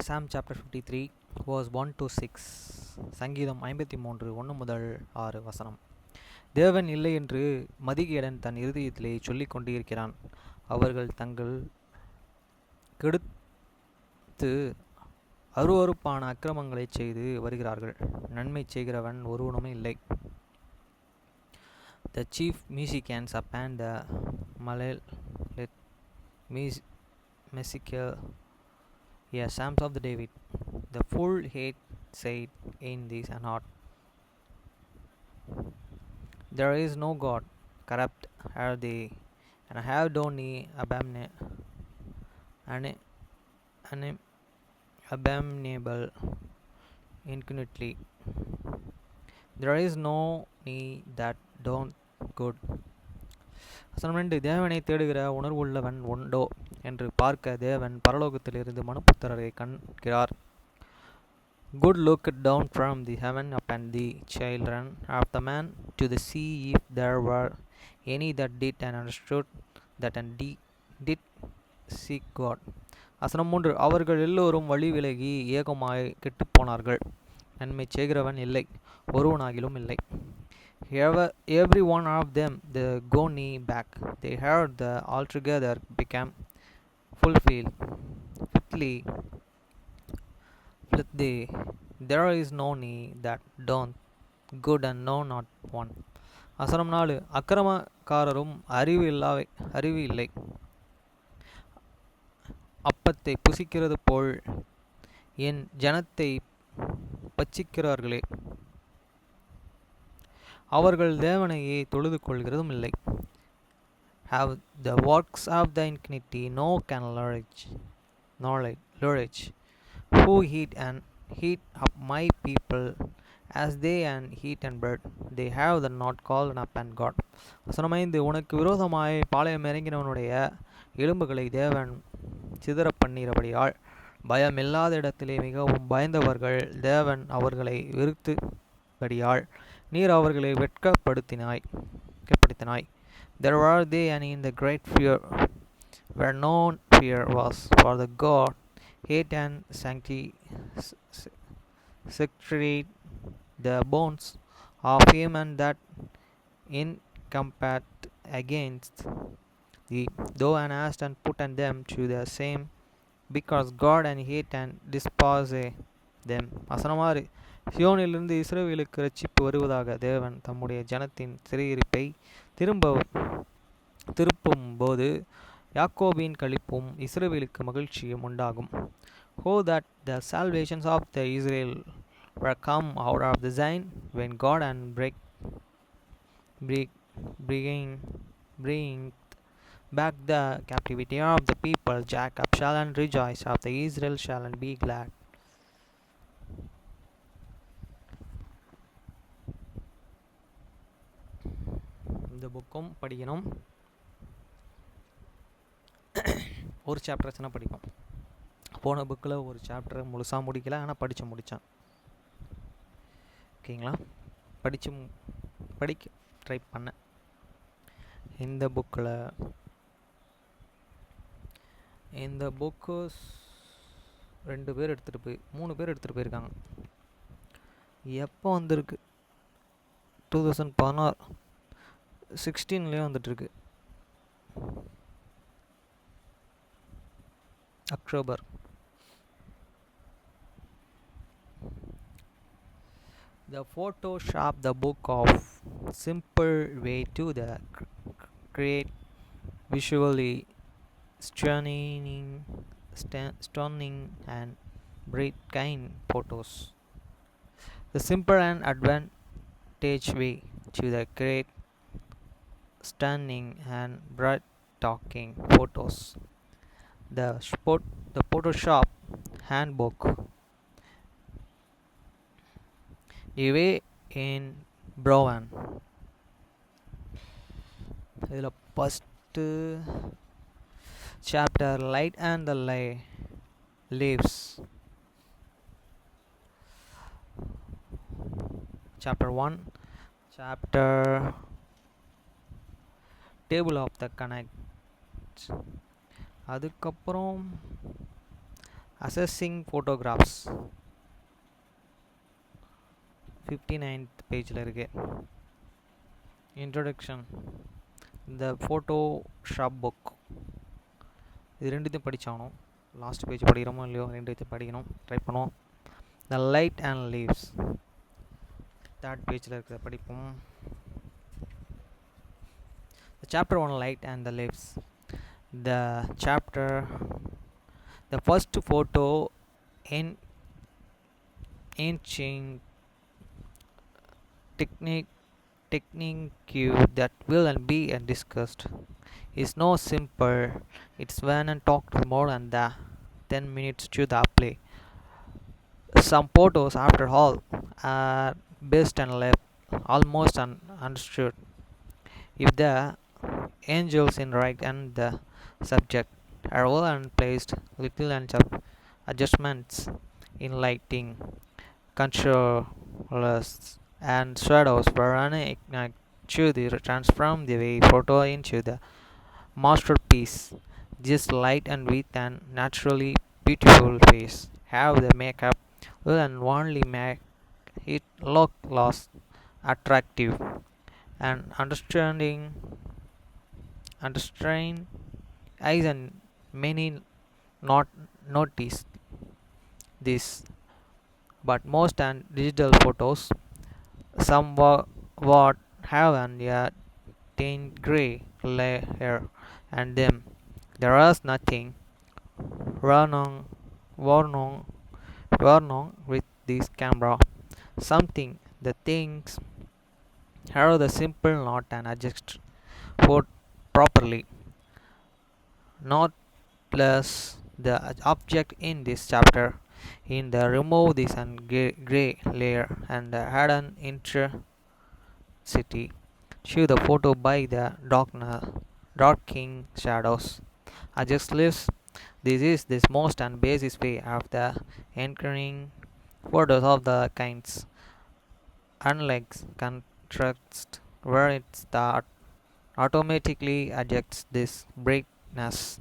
Psalm chapter 53 verse 1 to 6. சங்கீதம் 53 1 முதல் 6 வசனம். தேவன் இல்லை என்று மதிகேடன் தன் இருதயத்திலே சொல்லிக் கொண்டிருக்கிறான். அவர்கள் தங்கள் கெடுத்து அருவருப்பான அக்கிரமங்களைச் செய்து வருகிறார்கள். நன்மை செய்கிறவன் ஒருவனும் இல்லை. The chief musicians upon the Malayalit Musical Psalms of the David. The full hate said in this and not. There is no God, corrupt are they, and have done abominable iniquity. There is no need that don't good. வசனம் 2. தேவனை தேடுகிற உணர்வுள்ளவன் உண்டோ என்று பார்க்க தேவன் பரலோகத்திலிருந்து மனுபுத்திரரை கண்கிறார். Good looked down from the heaven upon the children of the man to the sea, if there were any that did and understood that and did seek God. வசனம் 3. அவர்கள் எல்லோரும் வழி விலகி ஏகமாய் கெட்டுப்போனார்கள். நன்மை செய்கிறவன் இல்லை, ஒருவனாகிலும் இல்லை. Every one of them the go knee back. They heard the altogether became fulfilled. Fifthly, there is no need that don't good and no not one. வசனம் 4. அக்கிரமக்காரரும் அறிவு இல்லை. அப்பத்தை புசிக்கிறது போல் என் ஜனத்தை பட்சிக்கிறார்களே. அவர்கள் தேவனையே தொழுது கொள்கிறதும் இல்லை. Have the works of the iniquity no can knowledge. Who heat up my people as they and heat and bread. They have the not called upon God. வசனம் 5. உனக்கு விரோதமாய் பாளையம் இறங்கினவனுடைய எலும்புகளை தேவன் சிதற பண்ணிறபடியால் பயமில்லாத இடத்திலே மிகவும் பயந்தவர்கள் தேவன் அவர்களை வெறுத்தபடியால் நீர் அவர்களை வெட்கப்படுத்தினாய். There were they and in the great fear where no fear was, for the God hate and sanctified the bones of him and that incompat against thee, though and asked and put on them to the same, because God and hate and despise them. வசனம் 6. சியோனிலிருந்து இஸ்ரவேலுக்கு இரட்சிப்பு வருவதாக. தேவன் தம்முடைய ஜனத்தின் சிறையிருப்பை திருப்பும் போது யாக்கோபின் களிப்பும் இஸ்ரவேலுக்கு மகிழ்ச்சியும் உண்டாகும். Oh, that the salvations of the Israel were come out of the Zion, when God and bring back the captivity of the people. Jacob shall and rejoice, of the Israel shall and be glad. இந்த புக்கும் படிக்கணும். ஒரு சாப்டர்ஸ்னால் படிக்கும். போன புக்கில் ஒரு சாப்டரை முழுசாக முடிக்கல, ஆனால் முடித்தான். ஓகேங்களா? படிக்க ட்ரை பண்ணேன். இந்த புக்கு 3 பேர் எடுத்துகிட்டு போயிருக்காங்க. எப்போ வந்திருக்கு? 2016 வந்துட்டுருக்கு. October. The Photoshop the book of simple way to the create visually stunning and bright kind photos. The simple and advantage way to the create stunning and bright talking photos. The Photoshop handbook. Away in Browan. இதில் first chapter light and the leaves. Chapter 1. Chapter Table of the Connect. அதுக்கப்புறம் Assessing photographs 59th பேஜில் இருக்கு. Introduction, the Photoshop book. இது ரெண்டுத்தையும் படித்தாகணும். Last page படிக்கிறோமோ இல்லையோ ரெண்டுத்தையும் படிக்கணும், try பண்ணுவோம். The light and leaves, third பேஜில் இருக்கிற படிப்போம். The chapter 1, light and the leaves. The chapter, the first photo in ancient technique that will and be and discussed is no simple. It's when and talked more than the 10 minutes to the play. Some photos, after all, are best and left almost understood if the angels in right and the subject are well and placed, little and adjustments in lighting, controls and shadows were unignited to transform the way photo into the masterpiece. Just light and with an naturally beautiful face. Have the makeup will and only make it look less attractive. And understand eyes and many not notice this, but most and digital photos somewhat have an a tint gray layer and them. There is nothing wrong, wrong, wrong with this camera. Something the things have the simple not and adjust for properly. Not plus the object in this chapter in the remove this and gray layer and add an intensity. Show the photo by the darking shadows. I just lives. This is this most and basis way of the encoding photos of the kinds. Unlike contrast where it's the automatically adjusts this brightness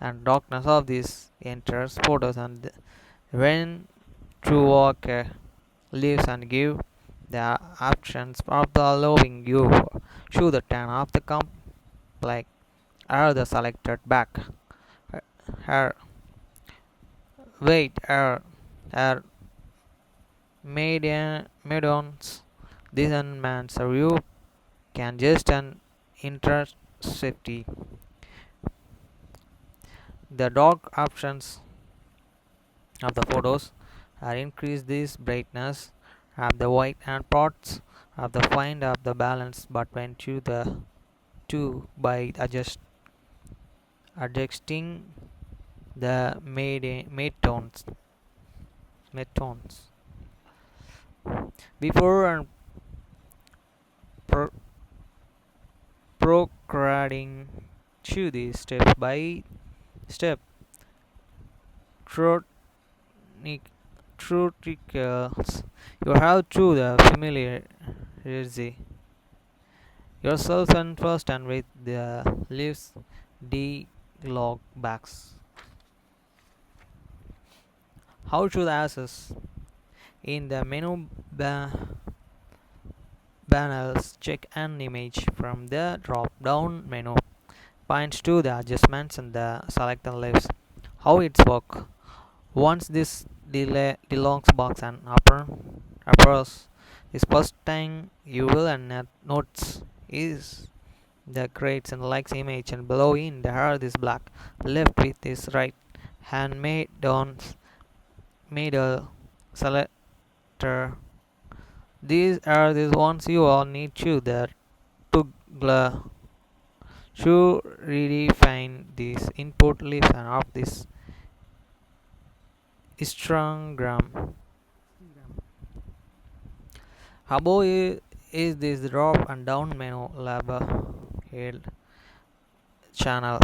and darkness of these enters photos and when to walk leaves and give the options of the allowing you show the turn of the like are the selected back her weight are medians this and man so you can just an intercepty the dark options of the photos are increase this brightness of the white and parts of the find of the balance but when to the two by adjusting the midtones before and procreating to these steps by step truticals you have to the familiarity yourself and first and with the leaves d log backs. How to access in the menu panels check an image from the drop down menu points to the adjustments and the select the leaves. How it's work once this belongs box and appears this first time you will and notes is the grades and likes image and below in the hair this black left with this right hand made down middle selector. These are the ones you all need to the toggler to redefine this input list and of this histogram. Above is this drop and down menu label head channel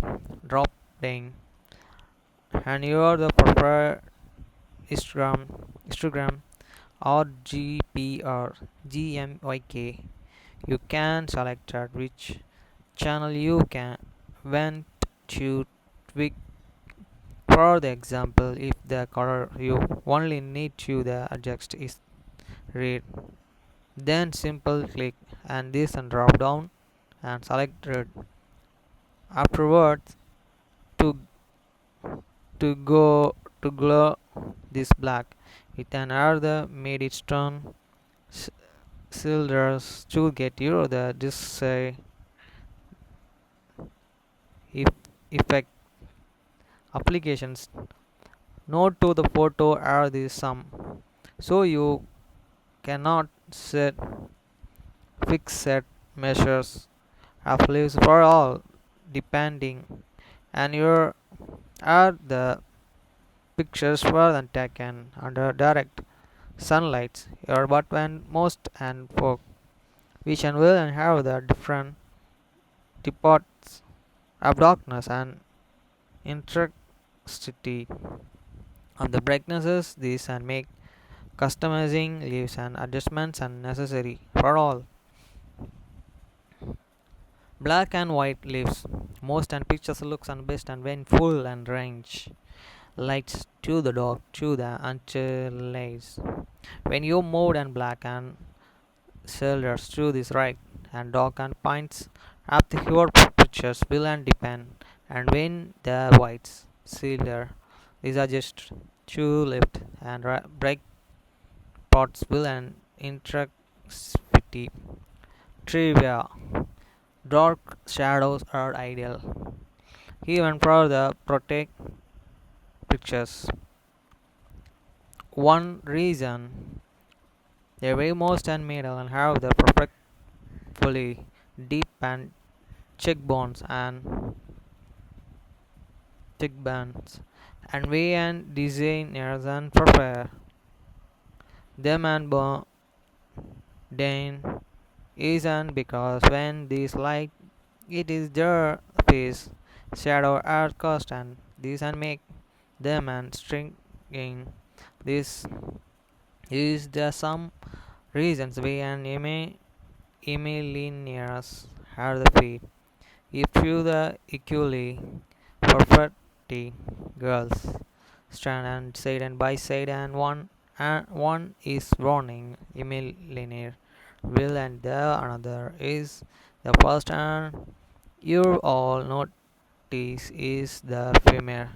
drop down and you are the preferred histogram or GP or GMYK. You can select at which channel you can went to tweak For the example, if the color you only need to the adjust is red, then simple click and this and drop down and select red. Afterwards, to to glow this black with an other made it turn cylinders to get you the display if effect applications. Note to the photo are the sum, so you cannot set fixed set measures of leaves for all depending and your are the pictures were then taken under direct sunlight your but when most and for vision will and have the different departs of darkness and intensity of the brightnesses these and make customizing leaves and adjustments unnecessary for all. Black and white leaves most and pictures looks and best and when full and range lights to the dark to the interlace. When you mode and black and shoulders to this right and dark and points up the your pictures will and depend and when the whites cylinder is adjust to left and bright spots will and intensity trivia. Dark shadows are ideal, even for the protect pictures. One reason they weigh most and middle and have the perfectly deep and cheekbones and thick bands, and weigh and designers and prepare them and then is and because when these light it is their face shadow are cast and these and make them and stringing this is the some reasons we and Emilianians have the feet. If you the equally perfectly girls stand and side and by side and one is warning Emilianer will and the another is the first and you all notice is the female.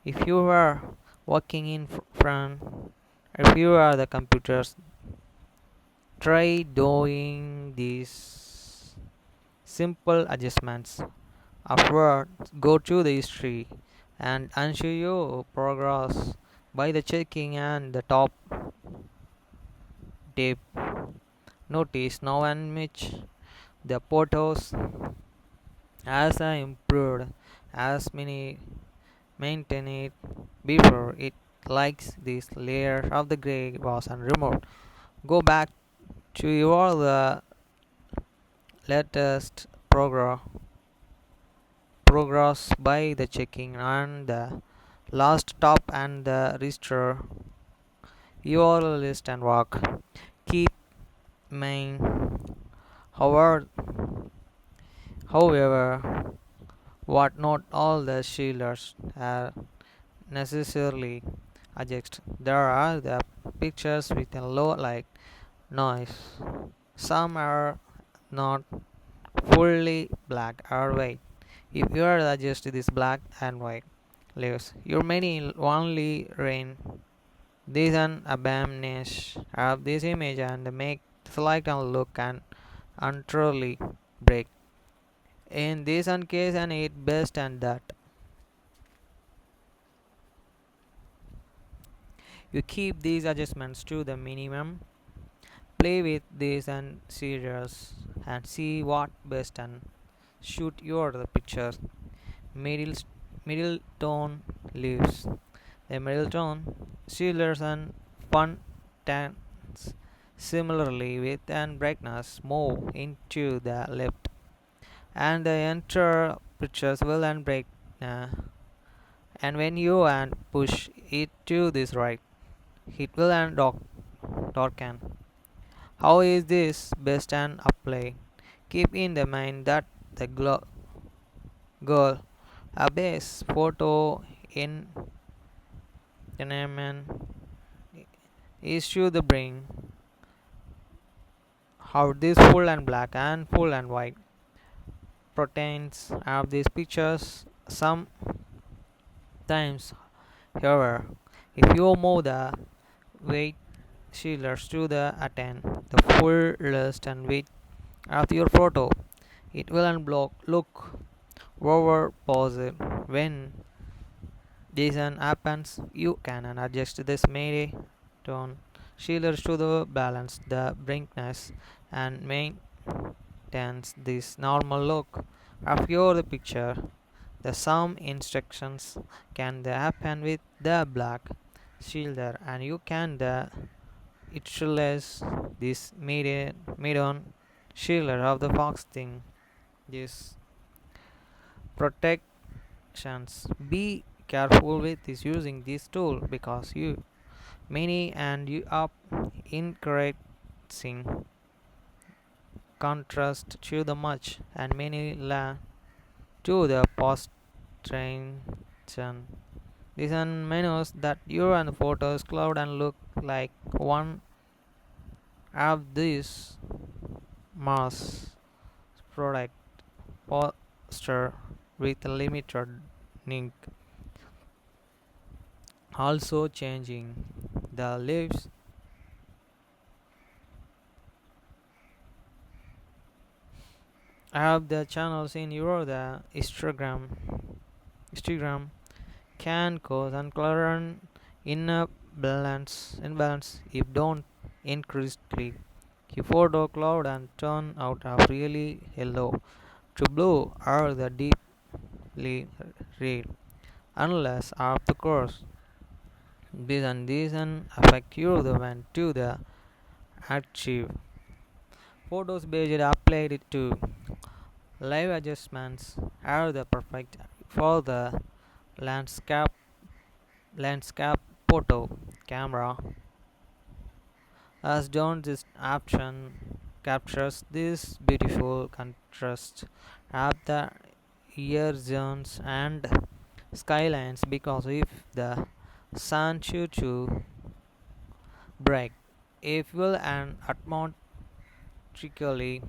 If you are working in front, if you are the computers, try doing these simple adjustments. Afterwards, go to the history and ensure your progress by the checking and the top tip. Notice now and which the photos as I improved as many maintain it before it likes this layer of the gray was and removed. Go back to your the latest progress by the checking and the last top and the restore your list and walk. Keep main however however what not all the shielders are necessarily adjust. There are the pictures with a low light noise. Some are not fully black or white. If you are adjust this black and white leaves, your many only rain this an abomination of this image and make select and look and utterly break. In this one case and it best and that you keep these adjustments to the minimum. Play with these and serious and see what best and shoot your the pictures. Middle middle tone leaves. The middle tone sealers and fun tans similarly with and brightness move into the left and the enter pictures will and break and when you and push it to this right it will and darken. How is this best and apply? Keep in the mind that the goal a base photo enamel is to the bring out this full and black and full and white proteins of these pictures. Sometimes, however, if you move the weight shielders to the attain the full list and width of your photo, it will unblock look overposed. When this happens, you can adjust this media tone shielders to the balance the brightness and maintains this normal look of your picture. The some instructions can happen with the black shielder, and you can utilize this median shielder of the fox thing. This protections. Be careful with this using this tool because you many and you up increasing contrast to the much and many la to the post transition. These are menus that you and the photos cloud and look like one of these mass product poster with limited ink. Also changing the leaves of the channels in your the Instagram can cause unclear imbalance if don't increase click. If photo cloud and turn out of really yellow to blue or the deeply red unless of the course. These affect you the when to the achieve. Photos based applied to live adjustments are the perfect for the landscape landscape photo camera as don't this option captures this beautiful contrast of the year zones and skylines because if the sun should to break it will and automatically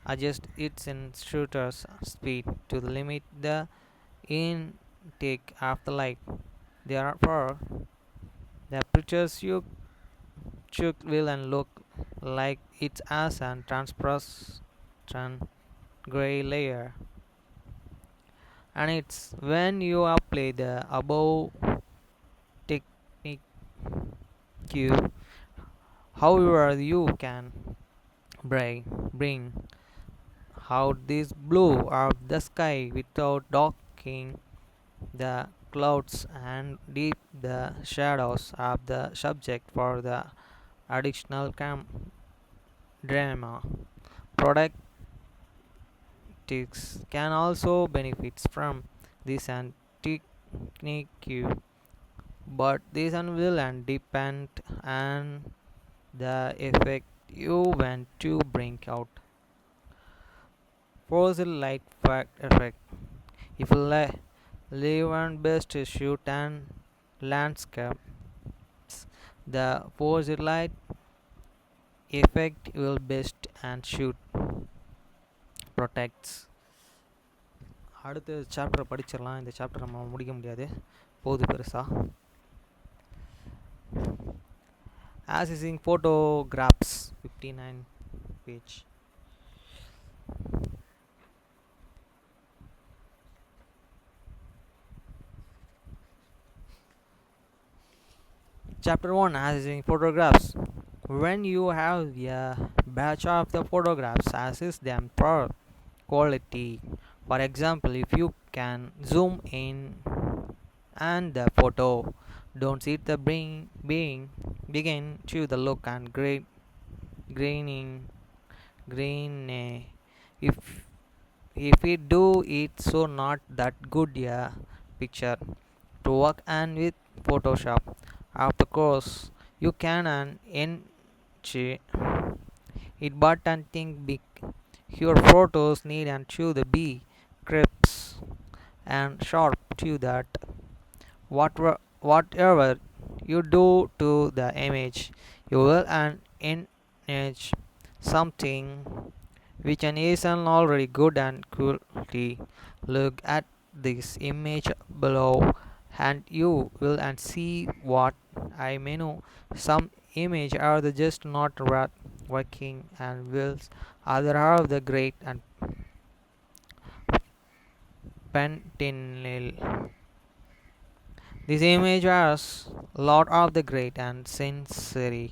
adjust its in shooter's speed to limit the intake of the light. Therefore, the pictures you took will and look like it has a transparent gray layer. And it's when you apply the above technique, however, you can bring out this blue of the sky without darkening the clouds and deep the shadows of the subject for the additional drama. Products can also benefit from this and technique, but this one will and depend on the effect you want to bring out. Force light effect. If live and best to shoot and landscape, the force light effect will best and shoot protects. அடுத்த சாப்டரை படிச்சிடலாம். இந்த chapter நம்ம முடிக்க முடியாது, போது பெருசா. Accessing photographs 59 page. Chapter 1, Accessing photographs. When you have a batch of the photographs, access them for quality. For example, if you can zoom in and the photo don't see the begin to the look and graining if it do it so not that good picture to work and with Photoshop. Of course you can enhance it, but and think big. Your photos need and to the be crisp and sharp to that Whatever you do to the image, you will an image something which an isn't already good and quality. Look at this image below and you will and see what I mean. Some image are the just not working and wills other are the great and pentinel. This image has lot of the great and sincere,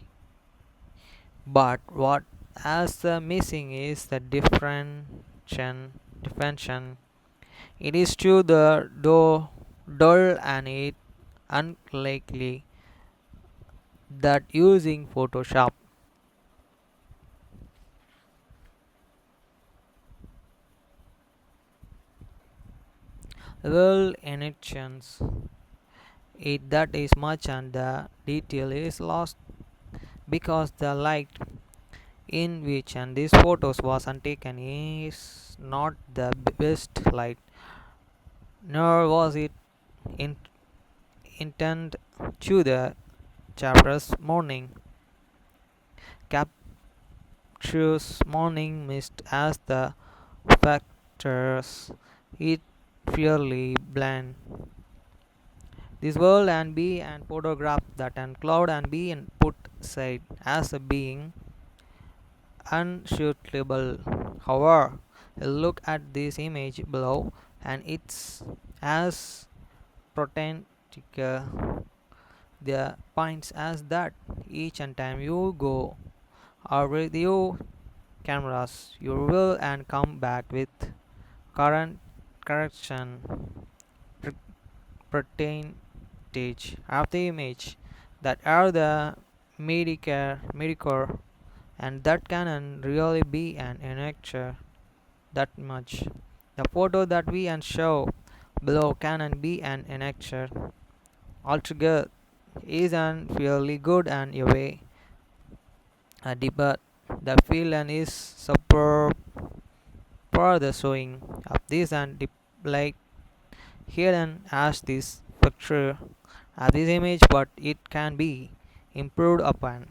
but what as the missing is the differentiation. It is true the dull and it unlikely that using Photoshop will enhance it that is much and the detail is lost because the light in which and these photos was taken is not the best light, nor was it in, intended to the chapter's morning captures morning mist as the factors it fairly blend this world and be and photograph that and cloud and be and put side as a being unshootable. However, a look at this image below and it's as protective the points as that each and time you go or with your cameras you will and come back with current correction percentage of the image that are the mediocre and that can really be an enactor that much. The photo that we and show below can be an enactor altogether is an fairly good and a way a debut. The film is superb for the showing of this and like hidden as this picture of this image, but it can be improved upon.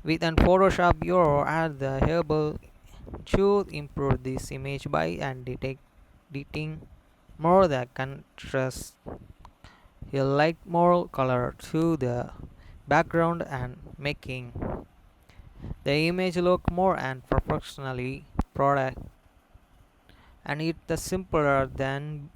With an Photoshop, you are the able to improve this image by and detecting more the contrast. You like more color to the background and making the image look more and professionally product and it the simpler than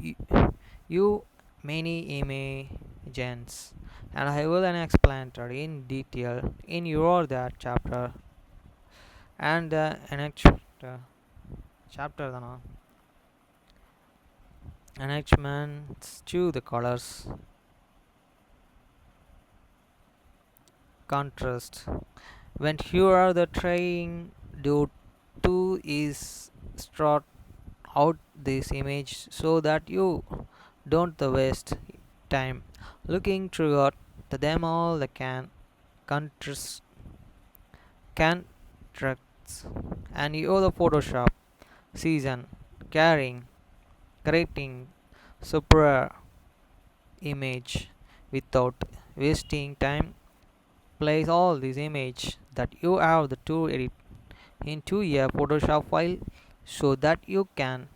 you many images and I will explain it in detail in your that chapter and the next chapter enhancements to the colors contrast when you are the trying do to is start out this image so that you don't waste time looking throughout them all the contrast contracts and you the Photoshop season carrying creating super image without wasting time place all this image that you have the to edit into a Photoshop file so that you can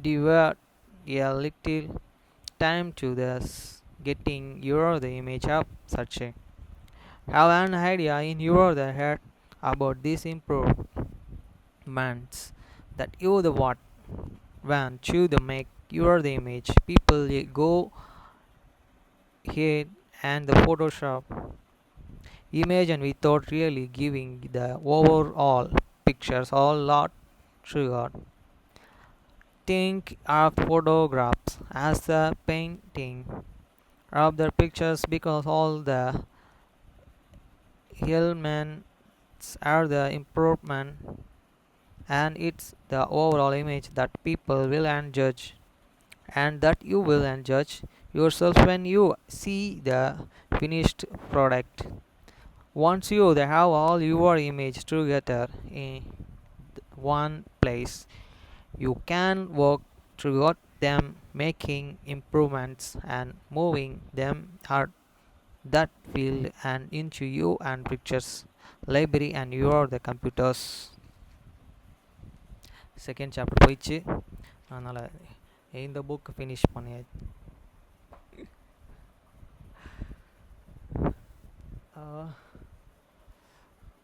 devote a little time to this getting your the image up such a have an idea in your the head about these improvements that you the what want to the make your the image people go ahead and the Photoshop image and without really giving the overall pictures a lot throughout. Think of photographs as the painting of the pictures because all the elements are the improvement and it's the overall image that people will and judge and that you will and judge yourself when you see the finished product. Once you have all your image together in one place, you can work throughout them, making improvements and moving them out that field and into you and pictures library and you are the computers. Second chapter போயிடுச்சு. அதனால் இந்த book finish பண்ணியாச்சு.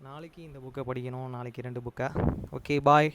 நாளைக்கு இந்த புக்கை படிக்கணும். நாளைக்கு 2 புக்கை. ஓகே, பாய்.